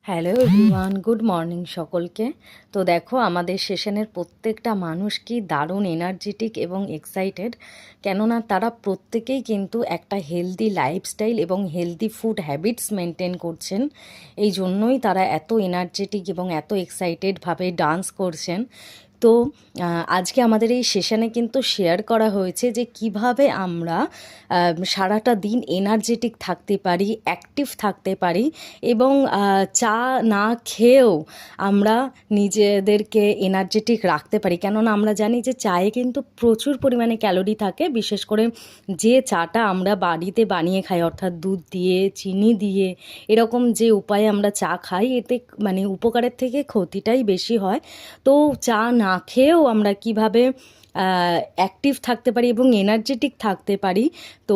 Hello everyone, good morning সকলকে। তো দেখো, আমাদের সেশনের প্রত্যেকটা মানুষ কি দারুণ এনার্জেটিক এবং এক্সাইটেড, কেননা তারা প্রত্যেকেই কিন্তু একটা হেলদি লাইফস্টাইল এবং হেলদি ফুড হ্যাবিটস মেনটেন করছেন। এই জন্যই তারা এত এনার্জেটিক এবং এত এক্সাইটেডভাবে ডান্স করছেন। তো আজকে আমাদের এই সেশনে কিন্তু শেয়ার করা হয়েছে যে কিভাবে আমরা সারাটা দিন এনার্জেটিক থাকতে পারি, অ্যাক্টিভ থাকতে পারি এবং চা না খেয়েও আমরা নিজেদেরকে এনার্জেটিক রাখতে পারি। কেননা আমরা জানি যে চায়ে কিন্তু প্রচুর পরিমাণে ক্যালোরি থাকে, বিশেষ করে যে চাটা আমরা বাড়িতে বানিয়ে খাই, অর্থাৎ দুধ দিয়ে, চিনি দিয়ে, এরকম যে উপায়ে আমরা চা খাই, এতে মানে উপকারের থেকে ক্ষতিটাই বেশি হয়। তো চা না খেয়েও আমরা কিভাবে অ্যাক্টিভ থাকতে পারি এবং এনার্জেটিক থাকতে পারি, তো